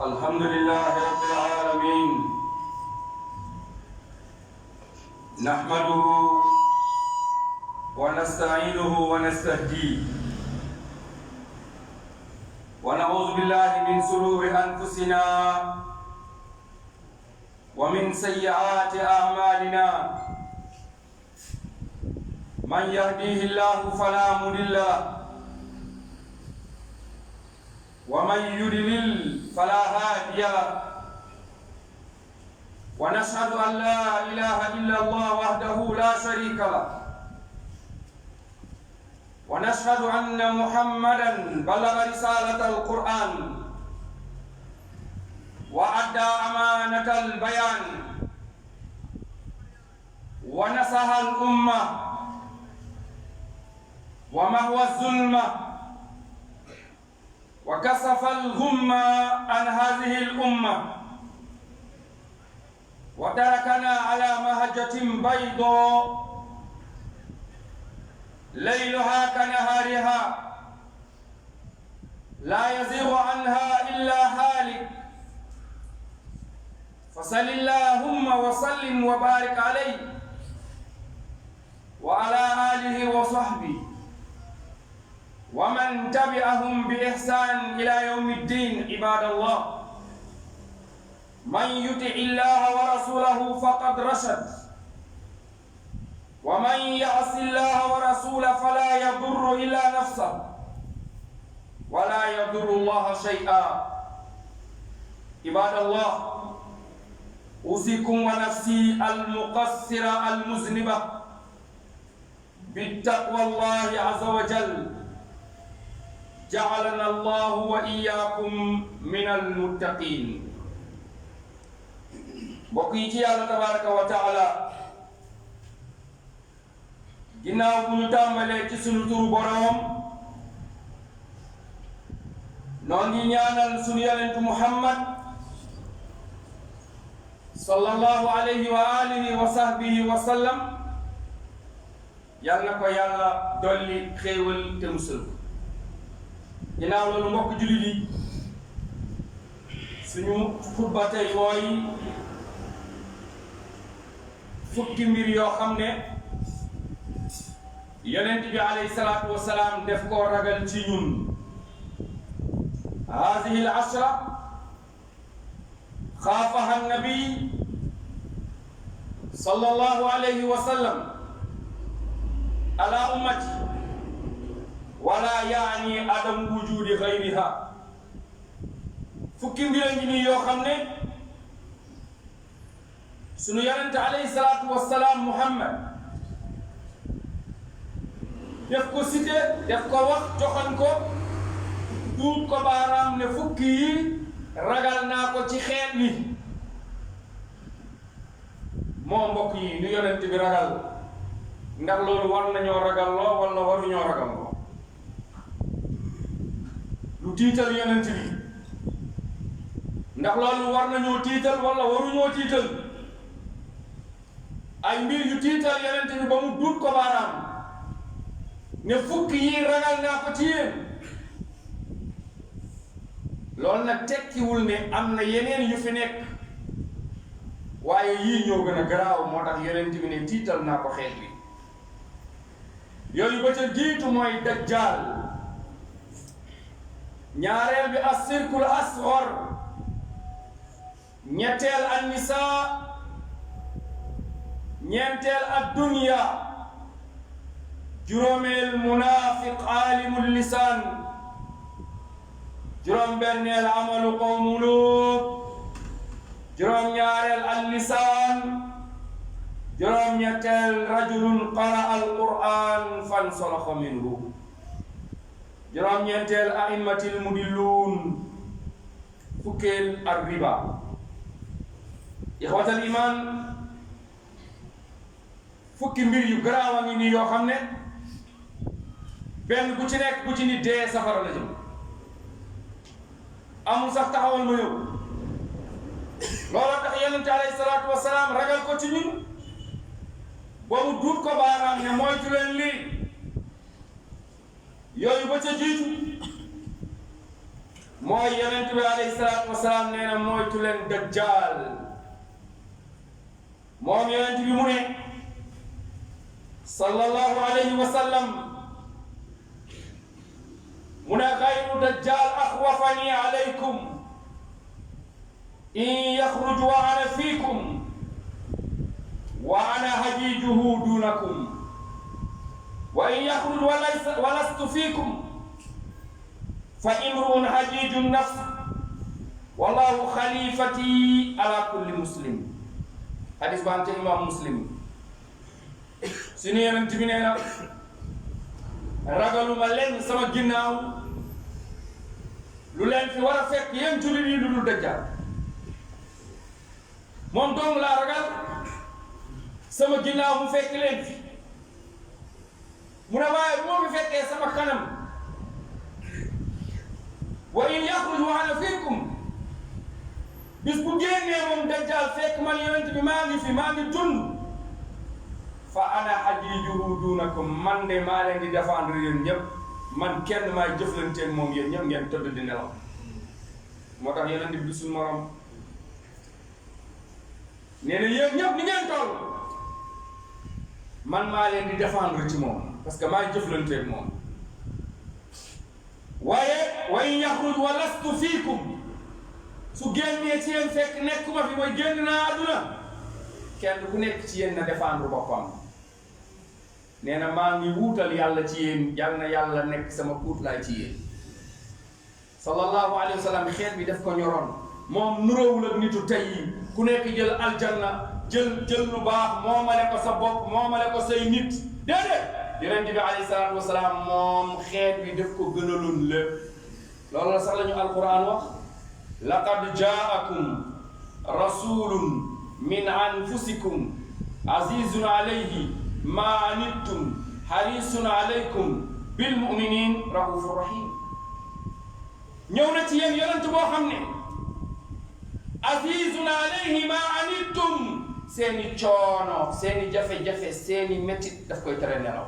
الحمد لله رب العالمين نحمده ونستعينه ونستهديه ونعوذ بالله من شرور أنفسنا ومن سيئات أعمالنا من يهديه الله فلا مضل له ومن يضلل فلا هادي له ونشهد أن لا إله إلا الله وحده لا شريك له ونشهد أن محمدا بلغ رسالة القرآن وأدى أمانة البيان ونصح الأمة ومحو الظلمة وكشف الغمة عن هذه الأمة وتركنا على مهجة بيضاء ليلها كنهارها لا يزيغ عنها إلا هالك فصل اللهم وسلم وبارك عليه وعلى آله وصحبه ومن تبعهم بإحسان إلى يوم الدين. عباد الله، من يطع الله ورسوله فقد رشد ومن يعص الله ورسوله فلا يضر إلا نفسه ولا يضر الله شيئا. عباد الله، أوصيكم ونفسي المقصرة المذنبة بالتقوى الله عز وجل، جعلنا الله وإياكم من المتقين. بقيتي الله تبارك وتعالى ginnaaw bu ñu tàmbalee ci sunu turu boroom noo ngi ñaanal sunu yonentu Muhammad sallallahu alayhi wa alihi wa sahbihi wa sallam, yal na ko yàlla dolli xéewal te musal ko. ginnaaw loolu mbokk jullit yi, suñu xutba tey mooy fukki mbir yoo xam ne yonent bi alayhi salaatu wa salaam def koo ragal ci ñun. haadihi al-ashra xaafaha an-nabi sallallahu alayhi wa sallam ala ummati wala yaani adam wujudi xayriha. fukki mbir a ngi nii yoo xam ne sunu yonent alayhi salaatu wa salaam Muhammad def ko cité, def ko wax, joxoon ko, duut ko baaraam ne fukki yi ragal naa ko ci xeet wi. moo mbokk yi lu yonent bi ragal, ndax loolu war nañoo ragal loo wala waruñoo ragal loo. lu tiital yonent bi, ndax loolu war nañoo tiital wala waruñoo tiital. ay mbir yu tiital yonent bi ba mu duut ko baaraam ne fukki yi ragal naa ko ci yéen. loolu nag tekkiwul ne am na yeneen yu fi nekk, waaye yii ñoo gën a garaaw, moo tax yonent bi ne tiital naa ko xeet bi. yooyu ba ca jiitu mooy dajjaal, ñaareel bi as-sirkul asghar, ñetteel an-nisaa, ñeenteel ad-dunya, juróomeel munaafiq aalimul lisaan, juróom-benneel amalu qawmu Luut, juróom-ñaareel al-lisaan, juróom-ñetteel rajulun qara'a al-qur'aan fansalaxa minhu, juróom-ñeenteel a'immatil mudilluun, fukkeel ar-riba. ixwatal iman, fukki mbir yu garaaw a ngi nii yoo xam ne benn bu ci nekk bu ci nit dee safara la jëm. amul sax taxawal ma ñëw. looloo tax yonent alayhi salaatu wa salaam ragal ko ci ñun ba mu duut ko baaraam ne moytu leen lii. yooyu ba ca jiitu mooy yonent bi alayhi salaatu wasalaam nee na moytu leen dajjal. moom yonent bi mu ne sallallahu alayhi wa sallam mu ne xayru dajjal axwafani alaykum in yaxruj wa ana fiikum wa ana hajijuhu dunakum wa in yaxruj wa lastu fiikum fa imruun hajiju nafs wallahu xalifati ala kulli muslim. hadis ba am ca imam Muslim. suñu yonent bi nee na ragaluma leen sama ginnaaw lu leen fi war a fekk yéen jullit yi lu dul dajjal. moom dong laa ragal sama ginnaaw mu fekk leen fi. mu ne waaye bu ma fi fekkee sama kanam wa in yaxruj wa ana fiikum bis bu génnee moom dajjal fekk man yonent bi maa ngi fi maa ngi dund fa ana hajijuhu dunakum man de maa leen di défendre yéen ñëpp man kenn maay jëflanteeg moom yéen ñëpp ngeen tëdd di nelaw. moo tax yonent bi du suñu morom. nee na yéen ñëpp ni ngeen toll man maa leen di défendre ci moom parce que maay jëflanteeg moom. waaye wa in yaxruj wa lastu fiikum su génnee ci yéen fekk nekkuma fi mooy génn naa àdduna kenn ku nekk ci yéen na défendre boppam. nee na maa ngi wuutal yàlla ci yéen yal na yàlla nekk sama kuutlaay ci yéen. sallallahu alayhi wa sallam xeet bi def ko ñoroon moom nuróowul ak nitu tey yi ku nekk jël aljanna jël lu baax moomale ko sa bopp moomale ko say nit déedéet. yonent bi alayhi salaatu wa salaam moom xeet bi def ko gënaloon lépp. loolu la sax la ñu alquran wax laqad jaakum rasulun min anfusikum azizun alayhi ma anittum harisun alaykum bil mu'minin raufur rahim. ñëw na ci yéen yonent boo xam ne azizun alayhi ma anittum seeni coono seeni jafe-jafe seeni métit daf koy tere nelaw.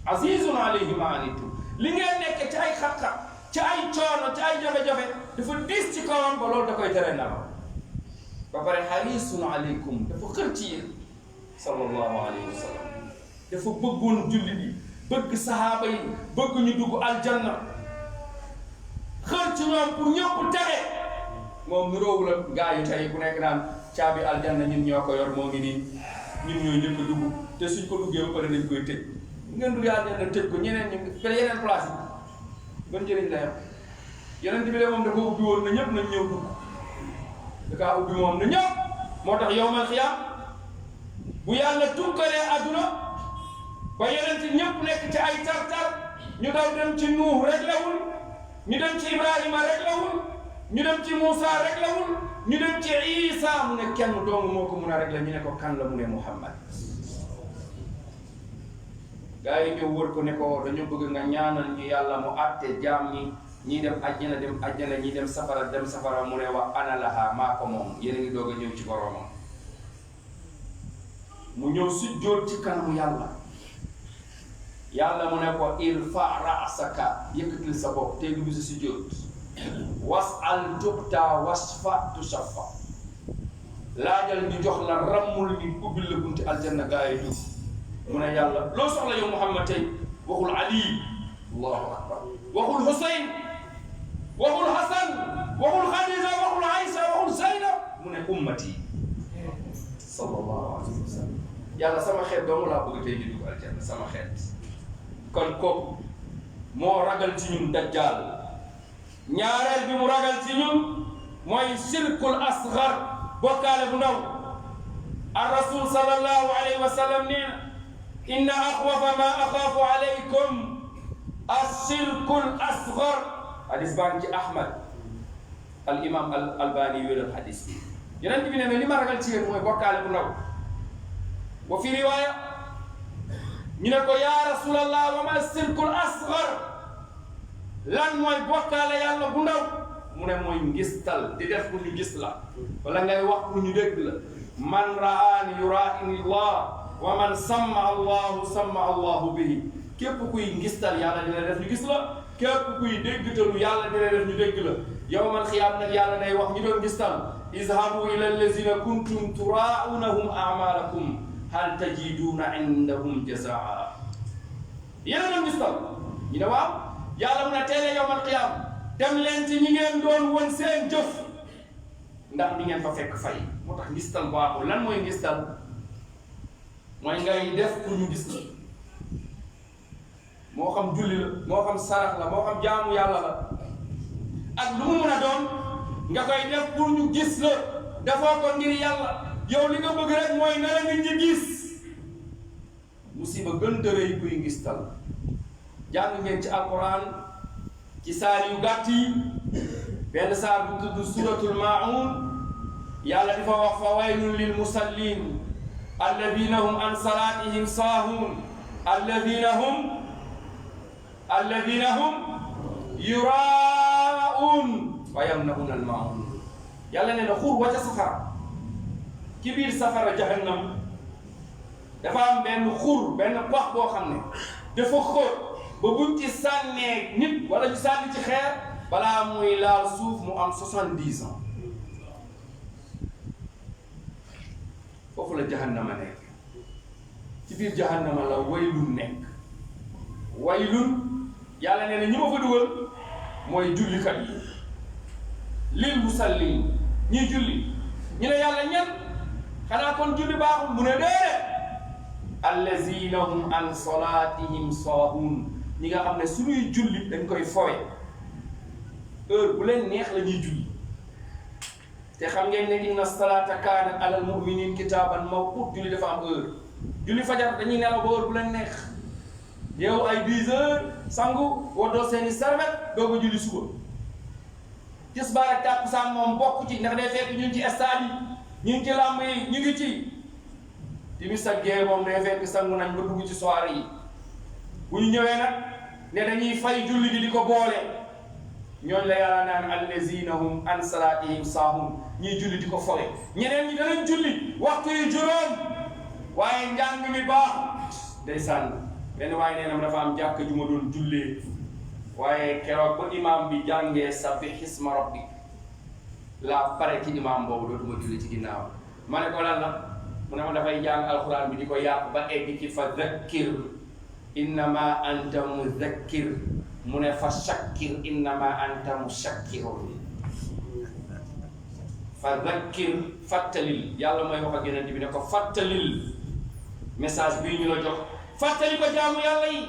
azizun alayhi ma anittum li ngeen nekk ci ay xat-xat ci ay coono ci ay jafe-jafe dafa diis ci kawam ba loolu da koy tere nelaw. ba pare harisun alaykum dafa xër ci yéen sallallahu alayhi wa sallam. dafa bëggoon jullit yi bëgg sahaaba yi bëgg ñu dugg aljanna xër ci ñoom pour ñëpp tere. moom niroowul ak gaa yi tey ku nekk naan caabi aljanna ñun ñoo ko yor moo ngi nii ñun ñooy njëkk a dugg te suñ ko duggee ba pare dañ koy tëj. ngeen dugg aljanna tëj ko ñeneen ñu yeneen place yi ban njëriñ la yam. yeneen bi de moom dafa ubbi woon na ñëpp nañ ñëw dugg da kaa ubbi moom na ñëpp. moo tax yawmal xiyaam bu yàlla tukkalee adduna ba yeneen ci ñëpp nekk ci ay tar-tar ñu daw dem ci Nuux rek lawul ñu dem ci Ibrahima rek lawul ñu dem ci Moussa rek lawul ñu dem ci Isa mu ne kenn doomu moo ko mun a rek la ñu ne ko kan la mu ne Muhammad. gaa yi ñëw wër ko ne ko dañu bëgg nga ñaanal ñu yàlla mu àtte jaam ñii dem àjjana ñii dem safara mu ne wa ana laha maa ko moom yéen a ngi doog a ñëw ci boromam. mu ñëw sujjóot ci kanamu yàlla mu ne ko irfa ra'saka yëkkatil sa bopp tey dugg si sujjóot was'al tu'ta wasfa tushaffa laajal ñu jox la rammul ñu ubbil la bunti aljanna gaa yi dugg. mu ne yàlla loo soxla yow Muhammad tey waxul Ali allahu akbar waxul Husayn waxul Hasan waxul Khadija waxul Aïcha waxul Zaynab mu ne ummati sallallahu alayhi wa sallam. yàlla sama xeet doomu laa bëgg tey ñu dugg aljanna sama xeet. kon kooku moo ragal ci ñun dajjal. ñaareel bi mu ragal ci ñun mooy shirkul asghar bokkaale bu ndaw. ar rasul sallallahu alayhi wa sallam nee na inna axwafa ma axaafu alaykum ashirkul asghar. hadis baa ngi ci Ahmad al imam al albani wéral hadis bi. yeneen bi nee na li ma ragal ci yéen mooy bokkaale bu ndaw. wa fi riwaaya ñu ne ko yaa rasulallah wa ma shirkul asghar lan mooy bokkaale yàlla bu ndaw. mu ne mooy ngistal di def lu ñu gis la wala ngay wax lu ñu dégg la. man raani yuraani Allah wa man samma allahu bihi képp kuy ngistal yàlla dina def ñu gis la képp kuy déggtalu yàlla dina def ñu dégg la yawmal xiyaam nag yàlla day wax ñu doon ngistal izhabu ila allazina kuntum turaa'unahum a'malakum hal tajiduna indahum jazaa yéen a doon ngistal ñu ne waaw yàlla mun a teele yawmal xiyaam dem leen ci ñi ngeen doon won seen jëf ndax di ngeen fa fekk fay moo tax ngistal baaxul lan mooy ngistal mooy ngay def pour ñu gis la moo xam julli la moo xam sarax la moo xam jaamu yàlla la ak lu mu mën a doon nga koy def pour ñu gis la defoo ko ngir yàlla yow li nga bëgg rek mooy na la nit ñi gis musiba gën dërëy kuy ngistal jàng ngeen ci alquran ci saar yu gàtt yi benn saar bu tudd suratul maa'un yàlla di fa wax fa waylun lil musallin alladina hum an salatihim saahun alladina hum yuraa'un wa yamna'una al-maa'un yàlla nee na xur wa ca safara ci biir safara jahannam dafa am benn xur benn pax boo xam ne dafa xóot ba buñ ci sànnee nit wala ñu sànni ci xeer balaa muy laal suuf mu am 70 ans foofu la jahannama nekk ci biir jahannama la waylun nekk waylun yàlla nee na ñi ma fa dugal mooy jullikat yi lil musallin ñi julli ñu ne yàlla ñan xanaa kon julli baaxul mu ne déedéet allazina hum an salatihim saahun ñi nga xam ne suñuy julli dañ koy fowe heure bu leen neex la ñuy julli te xam ngeen ne inna salata kaanat alal mu'minin kitaaban mawquut julli dafa am heure julli fajar dañuy nelaw ba heure bu leen neex yow ay 10 heures sangu woddoo seeni serviette doo ko julli suba tisbaar ak takkusaan moom bokk ci ndax day fekk ñu ngi ci stade yi ñu ngi ci làmb yi ñu ngi ci timis ak gée moom day fekk sangu nañ ba dugg ci soirée yi bu ñu ñëwee nag ne dañuy fay julli gi di ko boole ñooñu la yàlla naan allazina hum an salatihim saahun ñiy julli di ko fowe ñeneen ñi danañ julli waxtu yu juróom waaye njàng mi baax day sànn benn waaye nee na dafa am jàkk ju ma doon jullee waaye keroog ba imaam bi jàngee sabbih isma rabbik laa pare ci imaam boobu dootuma julli ci ginnaaw ma ne ko lan la mu ne ma dafay jàng alxuraan bi di ko yàq ba egg ci fa zakkir innama anta muzakkir mu ne fa shakkir innama anta mushakkirun fa zakkir fàttalil yàlla mooy wax ak yonent bi ne ko fàttalil message bii ñu la jox fàttali ko jaamu yàlla yi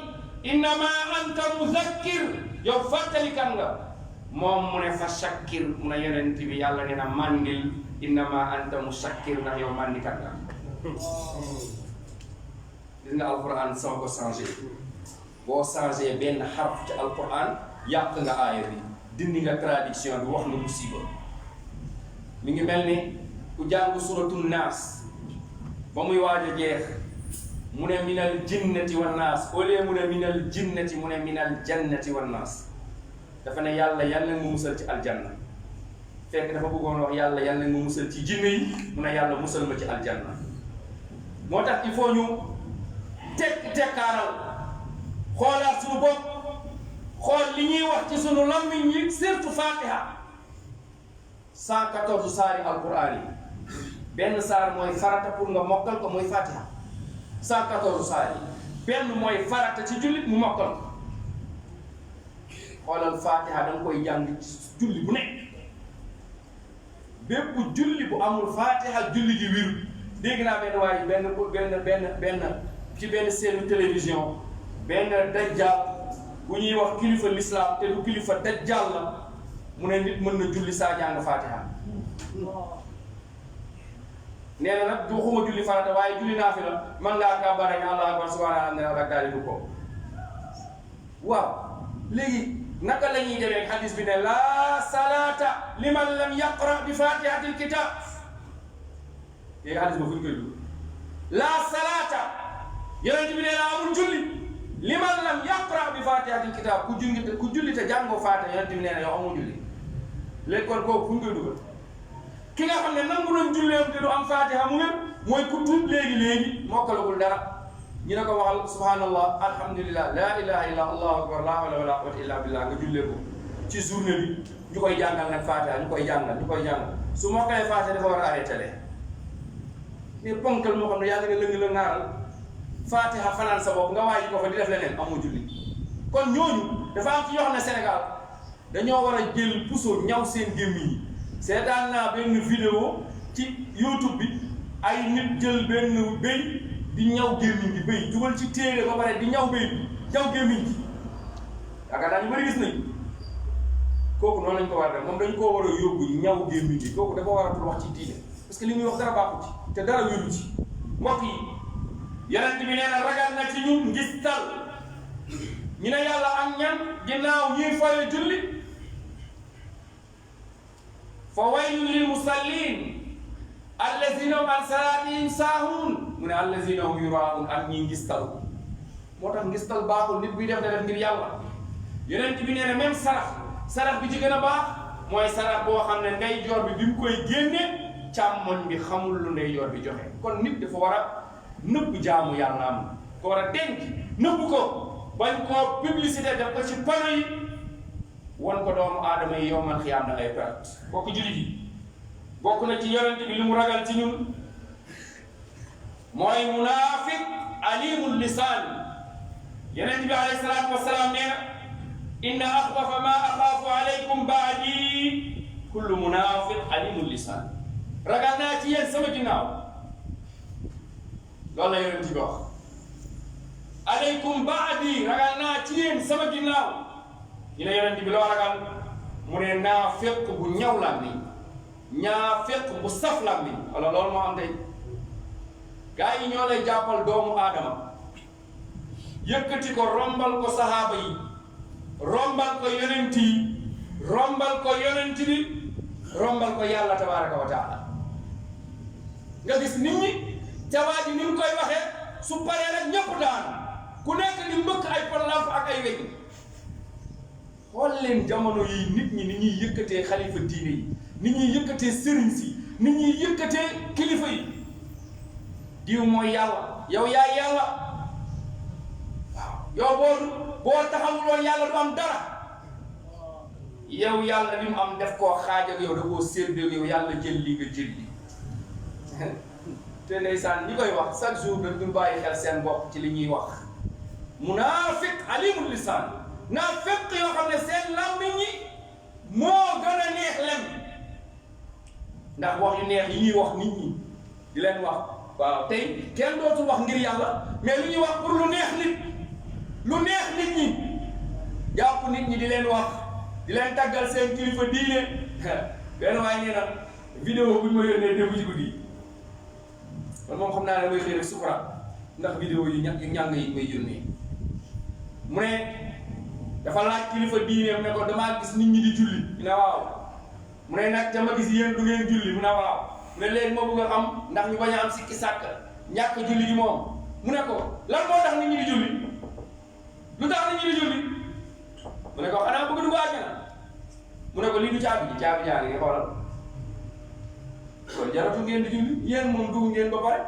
innama anta muzakkir yow fàttalikan nga moom mu ne fa shakkir mu ne yonent bi yàlla nee na mandil innama anta mushakkir ndax yow mandikat nga gis nga alquran soo ko changé boo changé benn xarf ci alquran yàq nga aaya bi dindi nga traduction bi wax na musiba mi ngi mel ni ku jàng suratul naas ba muy waaj a jeex mu ne minal jinnati wan naas au lieu mu ne minal jinnati mu ne minal jannati wan naas dafa ne yàlla yal na nga musal ci aljanna fekk dafa bëggoon wax yàlla yal na nga musal ci jinne yi mu ne yàlla musal ma ci aljanna moo tax il faut ñu tekkaaral xoolaat suñu bopp xool li ñuy wax ci sunu lammiñ yi surtout Fatiha 114 saari alquran yi benn saar mooy farata pour nga mokkal ko mooy Fatiha 114 saar yi benn mooy farata ci jullit mu mokkal ko xoolal Fatiha da nga koy jàng ci julli bu nekk bépp julli bu amul Fatiha julli gi wiru dégg naa benn waaye benn ci benn seenu télévision benn dajjal bu ñuy wax kilifa l'islam te du kilifa dajjal la mu ne nit mën na julli saa jàng Fatiha nee na nag du xuma julli farata waaye julli naa fi la man ngaa kàbbara ne Allahu akbar subhaana rek daal di du ko waaw léegi naka la ñuy demee xadis bi ne laa salaata liman lam yaqra bi fatihatil kitab léegi xadis ba fu ñu koy dugg laa salaata yonent bi ne la amul julli liman lam yaqra bi fatihatil kitab ku julli te jàngoo fatiha yonent bi ne la yow amul julli léegi kon kooku fu ñu koy dugal ki nga xam ne nangu nañ julleem te du am fatiha mu ngeen mooy ku tuub léegi mokkalagul dara ñu ne ko waxal subhanallah alhamdulillah la ilaha illa allahu akbar la hawla wala quwwata illa billah nga jullee ko ci journée bi ñu koy jàngal nag Fatiha ñu koy jàngal su moo koy Fatiha dafa war a arrêté lee mais ponkal moo xam ne yaa ngi ne lëngi la ngaaral Fatiha fanaan sa bopp nga waaji ko fa di def leneen amoo julli kon ñooñu dafa am ci yoo xam ne Sénégal dañoo war a jël puso ñaw seen gémmiñ yi seetaan naa benn vidéo ci YouTube bi ay nit jël benn béy di ñaw gémmiñ bi béy dugal ci téere ba pare di ñaw béy bi ñaw gémmiñ bi yaakaar naa ñu bëri gis nañ kooku noonu lañ ko war a def moom dañ koo war a yóbbu ñaw gémmiñ bi kooku dafa war a wax ci diine parce que li muy wax dara baaxu ci te dara wéru ci mbokk yi yonent bi nee na ragal na ci ñun ngistal ñu ne yàlla ak ñan ginnaaw ñuy foye julli fa waylun lil musallin allazina hum an salaatihim saahuun mu ne allazina hum yuraa'uun ak ñi ngistal moo tax ngistal baaxul nit buy def da def ngir yàlla yonent bi nee na même sarax bi ci gën a baax mooy sarax boo xam ne ndeyjoor bi mu koy génne càmmoñ bi xamul lu ndeyjoor bi joxe kon nit dafa war a nëbb jaamu yàlla am ko war a denc nëbb ko bañ koo publicité def ko ci pano yi won ko doomu aadama yi yowmal xiyaam na ay perte bokk jullit yi bokk na ci yonent bi li mu ragal ci ñun mooy munaafiq alimul lisaan yonent bi alayhi salaatu wasalaam nee na inna axwafa ma axaafu alaykum baadi kullu munaafiq alimul lisaan ragal naa ci yéen sama ginnaaw loolu la yonent bi wax alaykum baadi ragal naa ci yéen sama ginnaaw ñu ne yonent bi loo ragal mu ne naafiq bu ñaw la ni ñaafiq bu saf la ni wala loolu moo am tey gaa yi ñoo lay jàppal doomu aadama yëkkati ko rombal ko sahaaba yi rombal ko yonent yi rombal ko yonent bi rombal ko yàlla tabaraka wa taala nga gis nit ñi jawaa ji ni mu koy waxee su paree rek ñëpp daan ku nekk di mbëkk ay parlamp ak ay weñ xool leen jamono yi nit ñi ni ñuy yëkkatee xalifa diine yi ni ñuy yëkkatee sëriñ si ni ñuy yëkkatee kilifa yi diw mooy yàlla yow yaay yàlla waaw yow boo taxawuloon yàlla du am dara yow yàlla li mu am def koo xaaj ak yow da koo séddoo yow yàlla jël li nga jël li te ndeysaan ñi koy wax chaque jour dañ dul bàyyi xel seen bopp ci li ñuy wax munaafiq alimul lisaan naafiq yoo xam ne seen làmmiñ ñi moo gën a neex lem ndax wax yu neex yi ñuy wax nit ñi di leen wax waaw tey kenn dootul wax ngir yàlla mais lu ñuy wax pour lu neex nit ñi jàpp nit ñi di leen wax di leen tàggal seen kilifa diine benn waaye nee na vidéo bu ñu ma yónnee démb ci guddi man moom xam naa ne may xëy rek sukuraat ndax vidéo yi ñàng yi may yónnee mu ne dafa laaj kilifa diineem ne ko damaa gis nit ñi di julli mu ne waaw mu ne nag dama gis yéen du ngeen julli mu ne waaw mu ne léegi moo bëgg a xam ndax ñu bañ a am sikki sàkk ñàkk julli gi moom mu ne ko lan moo tax nit ñi di julli lu tax nit ñi di julli mu ne ko xanaa bëgg dugg àjjana mu ne ko lii du caabi ji caabi jaa ngi xoolal kon jaratu ngeen di julli yéen moom dugg ngeen ba pare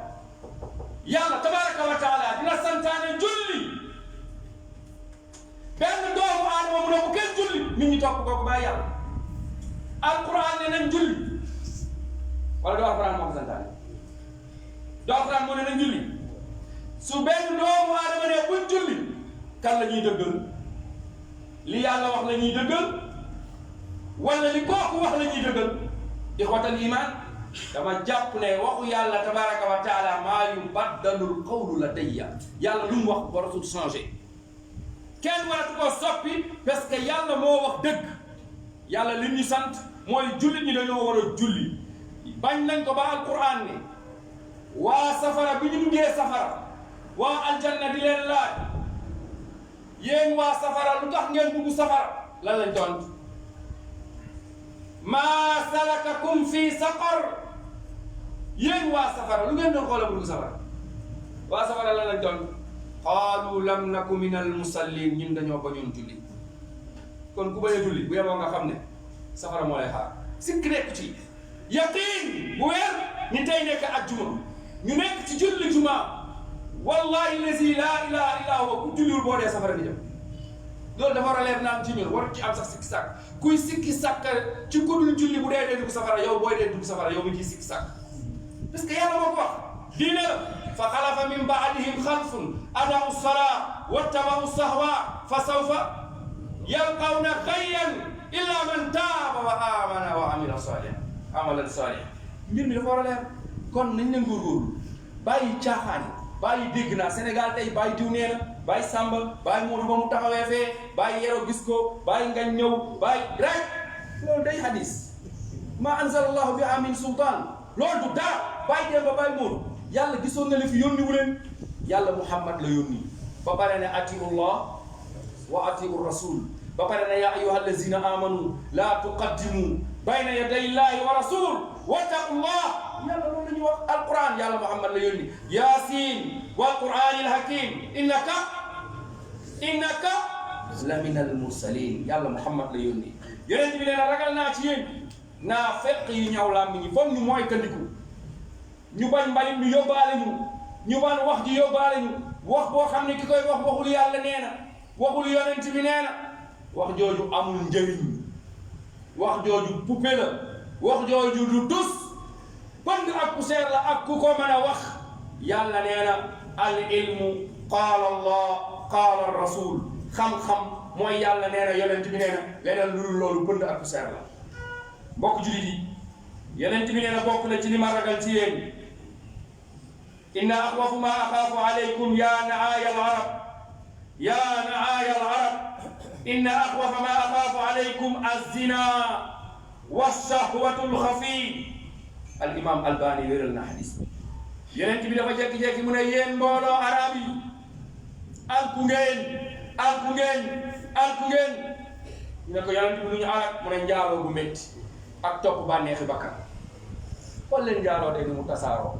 yàlla tabaraka wa taala dina santaane julli benn doomu aadama mu ne bu kenn julli nit ñi topp kooku bàyyi yàlla alquran ne nañ julli wala doo alquran moo ko santaane doo alquran moo ne nañ julli su benn doomu aadama ne buñ julli kan la ñuy dëggal li yàlla wax la ñuy dëggal wala li kooku wax la ñuy dëggal ixwatal iman dama jàpp ne waxu yàlla tabaraka wa taala maa yubaddalul qawlu ladayya yàlla lu mu wax waratul changé kenn waratu ko soppi parce que yàlla moo wax dëgg yàlla li ñu sant mooy jullit ñi dañoo war a julli bañ nañ ko ba alquran ne waa safara bi ñu duggee safara waa aljanna di leen laaj yéen waa safara lu tax ngeen dugg safara lan lañ doon maa salakakum fi saqar yéen waa safara lu ngeen doon xoola bu dugg safara waa safara lan lañ doon qaalu lam naku min al musallin ñun dañoo bañoon julli kon ku bañ a julli bu yeboo nga xam ne safara moo lay xaar sikk nekk ci yaqiin bu weer ñu tey nekk ak juma ñu nekk ci julli juma wallahi lazi laa ilaha illa huwa ku julliwul boo dee safara di jëm loolu dafa war a leer naan ci ñun war ci am sax sikki sàkk kuy sikki sàkk ci ku dul julli bu dee dugg safara yow booy dee dugg safara yow mi ciy sikki sàkk parce que yàlla moo ko wax diine la fa xalafa min baadihim xalfun adaau salaa wattabau sahwa fa sawfa yalqawna xayyan illa man taaba wa amana wa amila salihan amalan salihan mbir mi dafa war a leer kon nañ leen góorgóorlu bàyyi caaxaan bàyyi dégg naa Sénégal tey bàyyi diw nee na bàyyi Samba bàyyi Moodu ba mu taxawee fee bàyyi Yero gis ko bàyyi Ngañ ñëw bàyyi rek loolu day hadis ma anzalallahu biha min sultaan loolu du dara bàyyi dem ba bàyyi Moodu yàlla gisoon na li fi yónni wu leen yàlla Muhammad la yónni ba pare ne atiullah wa atiur rasul ba pare ne ya ayyuha allazina amanu la tuqaddimu bayna yaday llahi wa rasul wattaqullah yàlla loolu la ñuy wax alquran yàlla Muhammad la yónni yasin wal qur'anil hakim innaka la min al mursalin yàlla Muhammad la yónni yonent bi nee na ragal naa ci yéen naa fekk yu ñaw laa mi ñi foog ñu mooy tandiku ñu bañ mbalit ñu yóbbaale ñu bañ wax ji yóbbaale ñu wax boo xam ne ki koy wax waxul yàlla nee na waxul yonent bi nee na wax jooju amul njëriñ wax jooju poupée la wax jooju du tus bënd ak poussière la ak ku ko mën a wax yàlla nee na al ilmu qaala allah qaala rasul xam-xam mooy yàlla nee na yonent bi nee na leneen lu dul loolu bënd ak poussière la mbokk julit yi yonent bi nee na bokk na ci li ma ragal ci yéen inna axwafu ma axaafu alaykum ya naaya al arab ya naaya al arab inna axwafa ma axaafu alaykum az-zina wa shahwatu al-xafi al imam Albani wéral na xadis yonent bi dafa jékki-jékki mu ne yéen mbooloo arab yi alku ngeen alku ngeen alku ngeen ñu ne ko yonent bi lu ñu alak mu ne njaaloo bu métti ak topp bànneexi bakkan xool leen njaaloo tey ni mu tasaaroo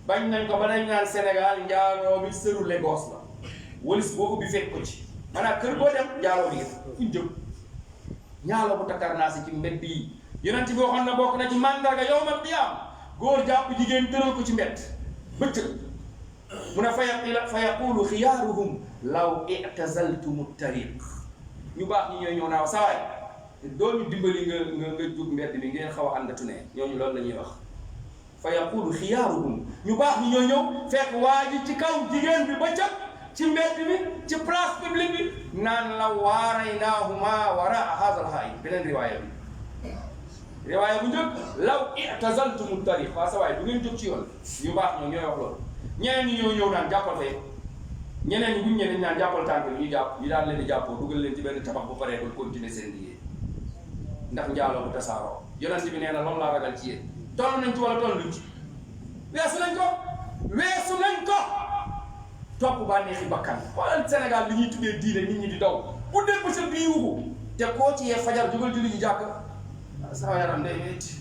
bañ nañ ko ba nañ naan Sénégal njaaloo bi sëru Lagos la walis boo ubbi fekk ko ci maanaam kër boo dem njaaloo bi fuñ jëm njaaloo bu takkar naa si ci mbedd yi yonent bi waxoon na bokk na ci mandarga yawmal qiyaam góor jàpp jigéen tëral ko ci mbedd bëccëg mu ne fa yaqulu xiyaaruhum law i'tazaltumu tariq ñu baax ñi ñooy ñëw naaw sawaay doo ñu dimbali nga jug mbedd bi ngeen xaw a àndatu ne ñooñu loolu la ñuy wax fa yaqulu xiyaaruhum ñu baax ñi ñoo ñëw fekk waa ji ci kaw jigéen bi bëccëg ci mbedd bi ci place publique bi naan la waaraynaahuma waraa haazal haayit beneen riwaaya bi riwaaya bu njëkk law i'tazaltumu tariq waa sa waay du ngeen jóg ci yoon ñu baax ñoo ñooy wax loolu ñeneen ñi ñoo ñëw naan jàppal fee ñeneen ñi buñ ñeneen naan jàppal tànk bi ñu jàpp ñu daan leen di jàppoo dugal leen ci benn tabax bu paree ba continuer seen liggéey ndax njaaloo bu tasaaroo yonent bi nee na loolu laa ragal ci yéen toll nañ ci wala toll luñ ci weesu nañ ko topp bànneexi bakkan xoolal Sénégal li ñuy tuddee diine nit ñi di daw bu dee bëccëg bi yuuxu te koo ci yee fajar jógal julli ji jàkk sama yaram day metti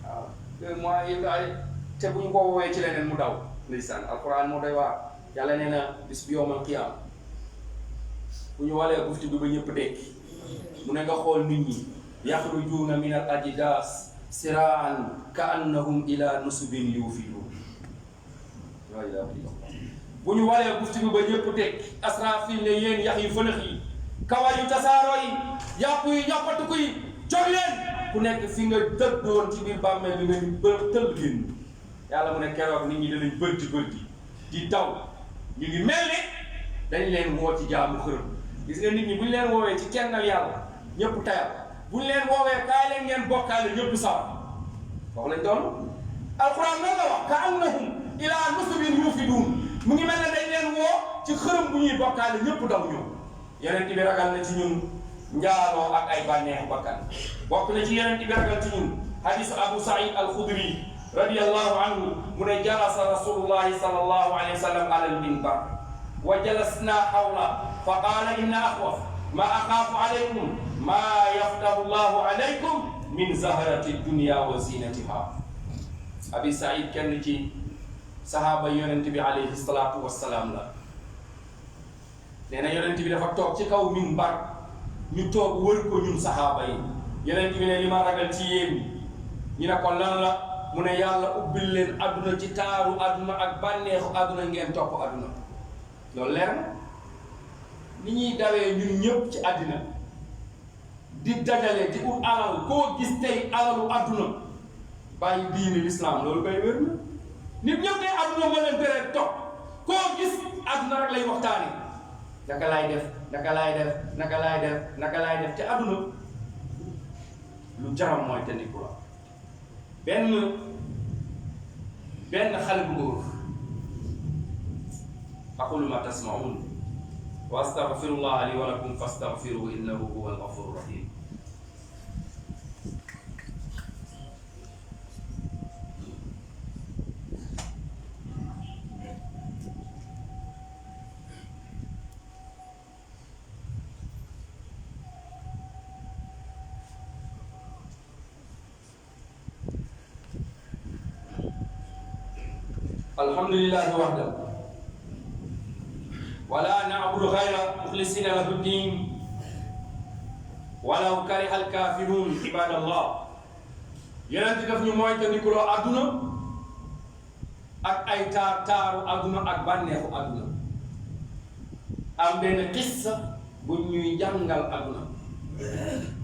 waaw 2 mois yi nga te bu ñu ko woowee ci leneen mu daw ndeysaan alquran moo doy waar yàlla nee na bis bi yawmal qiyaam bu ñu walee bufti bi ba ñëpp dekki mu ne nga xool nit ñi yaxrujuuna min al ajdaas siraan ka annahum ila nusubin yuufiduun bu ñu walee bufti bi ba ñëpp dekki asraafil ne yéen yax yu fëlëx yi kawar yu tasaaroo yi yàpp yi ñoppatuku yi jóg leen ku nekk fi nga tëddoon ci biir bàmmeel bi nga ñu tëll génn yàlla mu ne keroog nit ñi danañ bëlti di daw ñu ngi mel ne dañ leen woo ci jaamu xërëm gis nga nit ñi bu ñu leen woowee ci kennal yàlla ñëpp tayal bu ñu leen woowee kaay leen ngeen bokkaale ñëpp sawar foofu lañ doon alxuraan lan la wax ka annahum ilaa nusubin yuufiduun mu ngi mel ne dañ leen woo ci xërëm bu ñuy bokkaale ñëpp daw ñëw yeneen bi ragal na ci ñun njaaloo ak ay bànneexu bakkan bokk na ci yeneen bi ragal ci ñun hadisu Abu Saïd al-Khudri radiyallahu anhu mu ne jalasa rasulullahi sallallahu alayhi wa sallam ala al-minbar wa jalasna hawla fa qaala inna axwaf ma axaafu alaykum ma yaftahu llahu alaykum min zaharati dunya wa zinatiha Abi Saïd kenn ci sahaaba yonent bi alayhi salaatu wassalaam la nee na yonent bi dafa toog ci kaw minbar ñu toog wër ko ñun sahaaba yi yonent bi ne li ma ragal ci yéen ñu ne ko lan la mu ne yàlla ubbil leen adduna ci taaru adduna ak bànneexu adduna ngeen topp adduna loolu leer na ni ñuy dawee ñun ñëpp ci àddina di dajale di ut alal koo gis tey alalu adduna bàyyi diini l'islam loolu koy wér na nit ñëpp tey adduna moo leen tere topp koo gis adduna rek lay waxtaani naka laay def naka laay def naka laay def naka laay def te adduna lu jaram mooy te ni quoi benn xale bu góor aqulu ma tasmaun wa astaghfirullah li wa lakum fastaghfiruhu innahu huwa al-ghafuru rahim alhamdulillahi wahdahu wala na'budu ghayra mukhlisina lahu ddin walaw kariha al-kafirun ibadallah yeneen daf ñu mooy te nikuloo adduna ak ay taaru adduna ak bànneexu adduna am benn qissa bu ñuy jàngal adduna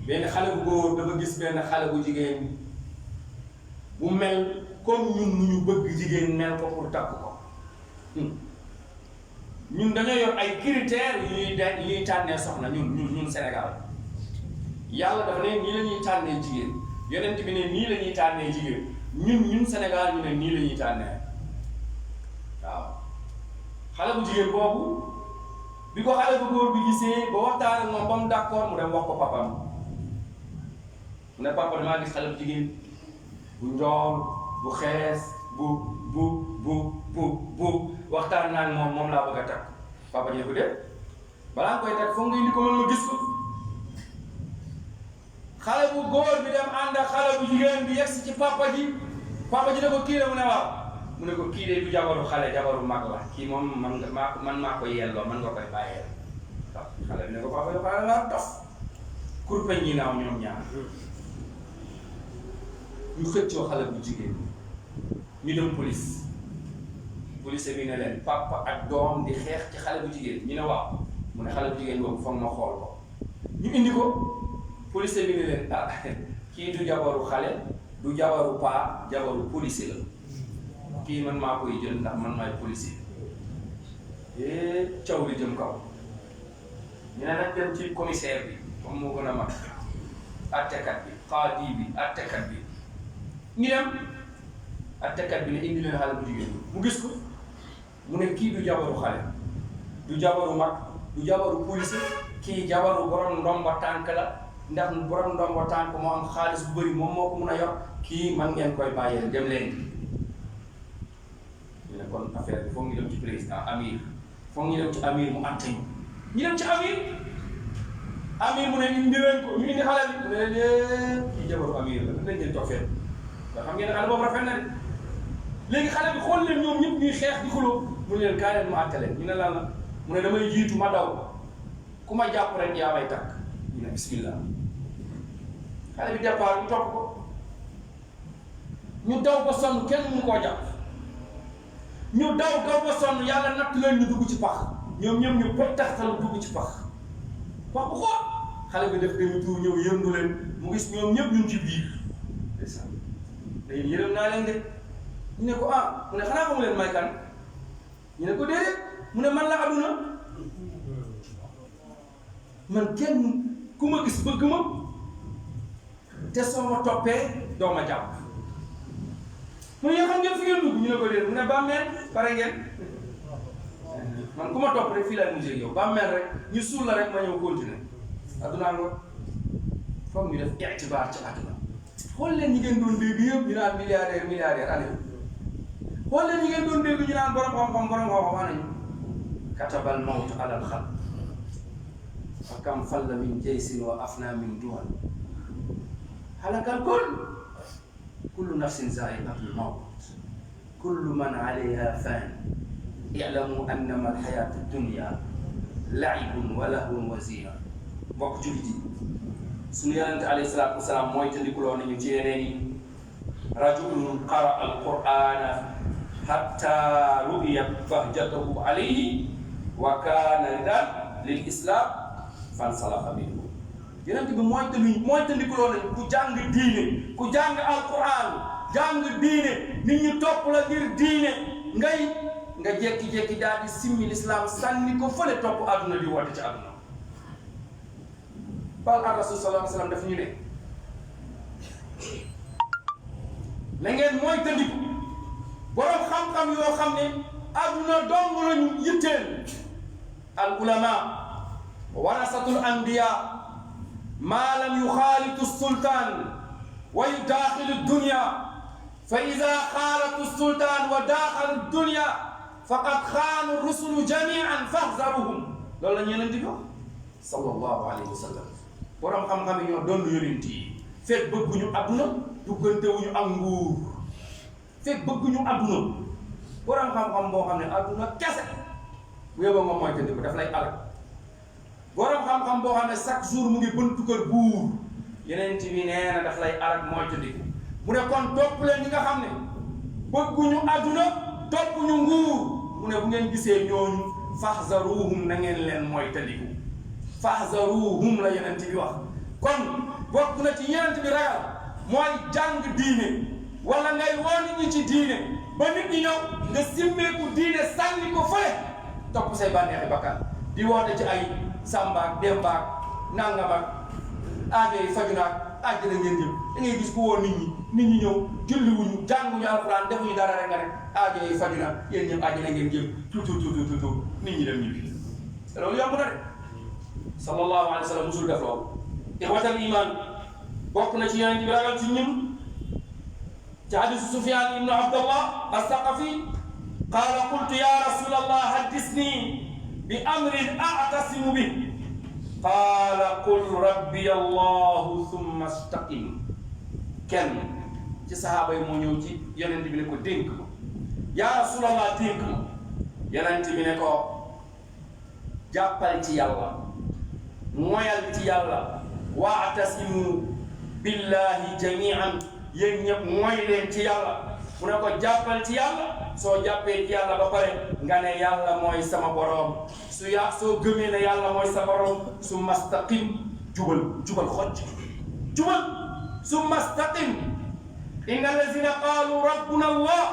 benn xale bu góor dafa gis benn xale bu jigéen bu mel comme ñun nu ñu bëgg jigéen mel ko pour takk ko ñun dañoo yor ay critères yu ñuy tànnee soxna ñun Sénégal yàlla dafa ne nii la ñuy tànnee jigéen yonent bi ne nii la ñuy tànnee jigéen ñun Sénégal ñu ne nii la ñuy tànnee waaw xale bu jigéen boobu bi ko xale bu góor bi gisee ba waxtaan ak moom ba mu d'accord mu dem wax ko papam mu ne papa damaa gis xale bu jigéen bu njool bu xees bu waxtaan naa ne moom laa bëgg a takk papa ji ko dee balaa nga koy takk foog nga indi ko mën ma gis ko xale bu góor bi dem ànd ak xale bu jigéen bi yegsi ci papa ji ne ko kii la mu ne waaw mu ne ko kii de du jabaru xale jabaru mag la kii moom man maa ko yelloo man nga koy bàyyee waaw xale bi ne ko papa yow xale laa dof kurpeñ ñi naaw ñoom ñaar ñu xëccoo xale bu jigéen ñu dem police bi ne leen papa ak doom di xeex ci xale bu jigéen ñu ne waaw mu ne xale bu jigéen boobu foog ma xool ko ñu indi ko police bi ne leen ah kii du jabaru xale du jabaru paa jabaru police la kii man maa koy jël ndax man maay policier caw li jëm kaw ñu ne nag dem ci commissaire bi comme moo gën a mag attekat bi qaadi bi attekat bi ñu dem attekat bi ne indi leen xale bu jigéen mu gis ko mu ne kii du jabaru xale du jabaru mag du jabaru police kii jabaru borom ndomba tànk la ndax borom ndomba tànk moo am xaalis bu bëri moom moo ko mun a yor kii man ngeen koy bàyyee dem leen ñu ne kon affaire bi foog ñu dem ci président amir foog ñu dem ci amir mu àtte ñu dem ci amir mu ne indi leen ko ñu indi xale bi mu ne leen kii jabaru amir la dañ leen toog fee nga xam ngeen ne xale boobu rafet na de léegi xale bi xool leen ñoom ñëpp ñuy xeex di xuloo mu ne leen kaay leen mu àtte leen ñu ne lan la mu ne damay jiitu ma daw ku ma jàpp rek yaa may takk ñu ne bismillah xale bi départ ñu topp ko ñu daw ba sonn kenn mënu koo jàpp ñu daw ba sonn yàlla natt leen ñu dugg ci pax ñoom ñëpp ñu pottaxtalu dugg ci pax wax bu xool xale bi def demi tour ñëw yëndu leen mu gis ñoom ñëpp ñu ci biir ndeysaan léegi yërëm naa leen de ñu ne ko ah mu ne xanaa xamu leen may kan ñu ne ko déedéet mu ne man la aduna man kenn ku ma gis bëgg ma te soo ma toppee doo ma jàpp mu ne xam ngeen fi ngeen dugg ñu ne ko déedéet mu ne bàmmeel pare ngeen man ku ma topp rek fii laay mujjee yow bàmmeel rek ñu suul la rek ma ñëw continuer aduna nga foog ñu def ictibaar ci aduna xool leen ñi ngeen doon dégg yëpp ñu naan milliardaire allez xool leen ñi ngeen doon dégg ñu naan borom xam-xam anañu katabal mawtu alal xalq fa kam falla min jaysin wa afna min duwal halakal kullu nafsin zaiqatul mawt kullu man alayha fan i'lamu annama alxayatu dunya laibun wa lahwun wa zina mbokk jullit yi suñu yonente alayhi salaatu wasalaam mooy tëddikuloo nañu ci yeneen yi rajulun qara alqur'ana hatta ru'iyat bahjatahu alayhi wa kana ridan lil islam fansalaxa minhu. Yonent bi mooy tandikuloo nañ ku jàng diine, ku jàng alquran, jàng diine, nit ñi topp la ngir diine, nga jekki-jekki daal di simmi l'islam sànni ko fële topp àdduna di woote ci àdduna. bal ar rasul sallallahu alayhi wa sallam daf ñu ne na ngeen mooy tandiku borom xam-xam yoo xam ne àdduna dong lañu yitteel. al ulama warasatul anbiya ma lam yuxaalitu sultaan wa yudaaxilu dunya fa ida xaalatu sultaan wa daaxalu dunya faqad xaanu rusulu jamian fahzaruhum. loolu la ñu leen di jox sallallahu alayhi wa sallam. borom xam-xam yi ñoo doon yonent yi fekk bëgguñu àdduna duggantewuñu ak nguur, fekk bëgguñu àdduna borom xam-xam boo xam ne àdduna kese bu yóbboo moom mooy tëdd ko daf lay alal. borom xam-xam boo xam ne chaque jour mu ngi buntu kër buur yeneen bi nee na daf lay alal mooy tëdd ko. mu ne kon topp leen ñi nga xam ne bëgguñu àdduna toppuñu nguur. mu ne bu ngeen gisee ñooñu fahzaruhum na ngeen leen mooy tëdd ko. fahzaruhum la yeneen bi wax. kon bokk na ci yeneen bi ragal mooy jàng diine wala ngay woo nit ñi ci diine ba nit ñi ñëw nga simmeeku diine sànni ko fële topp say bànneexi bakkan di woote ci ay sàmbaak dembaak nangamak aajo yi faju naak àjjana ngeen jëm. da ngay gis ku woo nit ñi ñëw julliwuñu jànguñu alxuraan defuñu dara rek nga ne aajo yi faju na yéen ñëpp àjjana ngeen jëm tuutu nit ñi dem ñibbi. te loolu yomb na de sallallahu alayhi wa sallam musul def loolu. ixwatal iman bokk na ci yeneen bi ragal ci ñun ci hadisu Sufyan ibnu Abdallah as-Saqafi qaala qultu ya rasulallah haddisni bi amrin a'tasimu bi qaala qul rabbi allahu thumma istaqim. kenn ci sahaaba yi moo ñëw ci yonent bi ne ko dénk ma ya rasulallah dénk ma. yonent bi ne ko jàppal ci yàlla, moyal ci yàlla, wa'tasimu billahi jami'an, yéen ñëpp mooy leen ci yàlla. mu ne ko jàppal ci yàlla, soo jàppee ci yàlla ba pare nga ne yàlla mooy sama borom. soo gëmee ne yàlla mooy sa borom summa staqim, jubal xocc jubal. summa staqim inna allazina qaalu rabbuna allah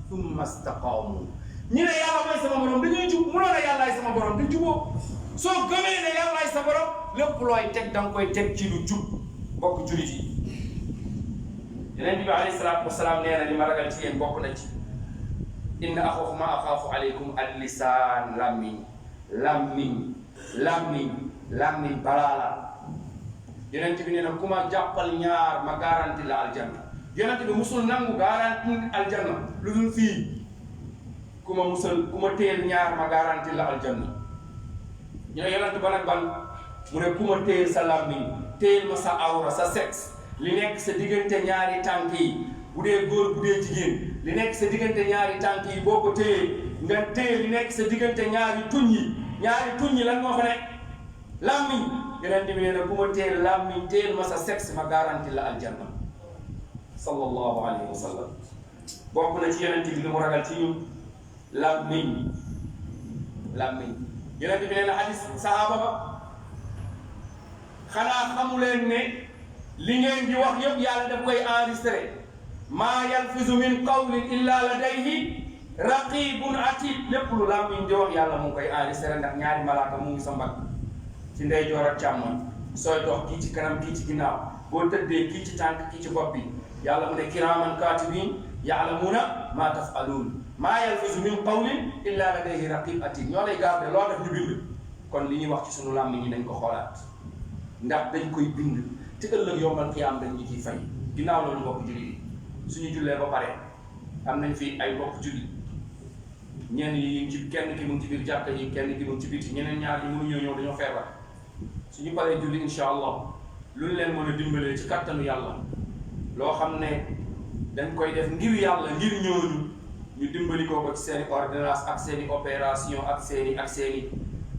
summa staqaamu. ñi ne yàlla mooy sama borom dañuy jub. munoo ne yàllaay sama borom di juboo. soo gëmee ne yàllaay sa borom lépp looy teg da nga koy teg ci lu jub. mbokk jullit yi Yonent bi alayhi salaatu wasalaam nee na li ma ragal ci yéen bokk na ci inna axaafu ma axaafu aleykum al lisaan lammiñ balaa la. Yonent bi nee na ku ma jàppal ñaar ma garanti la aljanna. Yonent bi musul nangu garanti aljanna lu dul fii. ku ma téyel ñaar ma garanti la aljanna. ñu ne Yonent ban ak ban mu ne ku ma téyel sa lammiñ téyel ma sa awra sa sexe li nekk sa diggante ñaari tànk yi bu dee góor bu dee jigéen li nekk sa diggante ñaari tànk yi boo ko téyee nga téye li nekk sa diggante ñaari tuñ yi lan moo fa nekk làmmiñ. Yonent bi nee na ku ma téyel làmmiñ téyel ma sa sexe ma garanti la aljanna sallallahu alayhi wa sallam. bokk na ci Yonent bi li mu ragal ci ñun làmmiñ. Yonent bi nee na hadis sahaaba ba xanaa xamu leen ne li ngeen di wax yëpp yàlla daf koy enregistré. maa yalfizu min qawlin illa ladayhi raqibun atid. lépp lu làmmiñ di wax yàlla mu ngi koy enregistré ndax ñaari malaaka mu ngi sa mbagg ci ndeyjoor ak càmmoñ. sooy dox kii ci kanam kii ci ginnaaw, boo tëddee kii ci tànk kii ci bopp bi. yàlla mu ne kiraaman kaatibiin ya'lamuuna maa taf'aluun. maa yalfizu min qawlin illa ladayhi raqib atid. ñoo lay garder loo def ñu bind. kon li ñuy wax ci sunu làmmiñ yi dañ ko xoolaat ndax dañ koy bind te ëllëg yombal qiyaam dañ ñu ciy fay. ginnaaw loolu mbokk jullit yi suñu jullee ba pare am nañ fi ay mbokk jullit ñenn yi ci kenn ki mu ngi ci biir jàkka yi kenn ki mu ngi ci biti ñeneen ñaar ñi mënuñoo ñëw dañoo feebar. suñu paree julli insha allah lu leen mën a dimbalee ci kattanu yàlla loo xam ne dañ koy def ngir yàlla ngir ñooñu ñu dimbali ko ci seen i ordonnance ak seen i opération ak seen i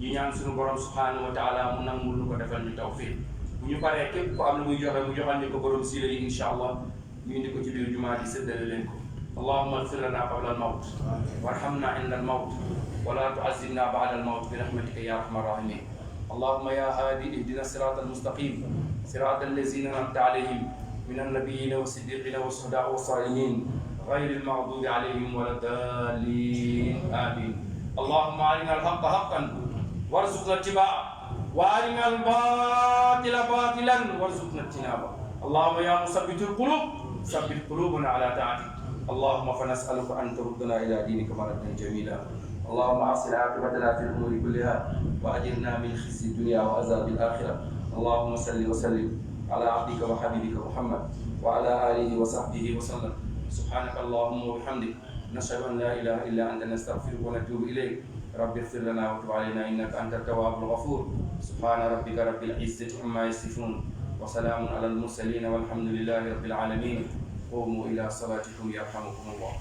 ñu ñaan suñu borom subhanahu wa taala mu nangul lu ko defal ñu tawfiq. bu ñu paree képp ku am lu muy joxe mu joxal ñu ko borom siile yi insha allah ñu indi ko ci biir jumaa ji séddale leen ko allahumma ighfir lana qabla al-mawt warhamna inda al-mawt wa la tu'azzibna ba'da al-mawt bi rahmatika ya arhamar rahimin allahumma ya hadi ihdina as-sirata al-mustaqim sirata allazina an'amta alayhim min an-nabiyyin was-siddiqin was-shuhada'i was-salihin غير المغضوب عليهم ولا الضالين آمين اللهم أرنا الحق حقا وارزقنا اتباعه وأرنا الباطل باطلا وارزقنا اجتنابه اللهم يا مثبت القلوب ثبت قلوبنا على طاعتك اللهم فنسألك أن تردنا إلى دينك مردا جميلا اللهم أحسن عاقبتنا في الأمور كلها وأجرنا من خزي الدنيا وعذاب الآخرة اللهم صل وسلم على عبدك وحبيبك محمد وعلى آله وصحبه وسلم سبحانك اللهم وبحمدك نشهد أن لا إله إلا أنت نستغفرك ونتوب إليك رب اغفر لنا وتب علينا إنك أنت التواب الغفور سبحان ربك رب العزة عما يصفون وسلام على المرسلين والحمد لله رب العالمين قوموا إلى صلاتكم يرحمكم الله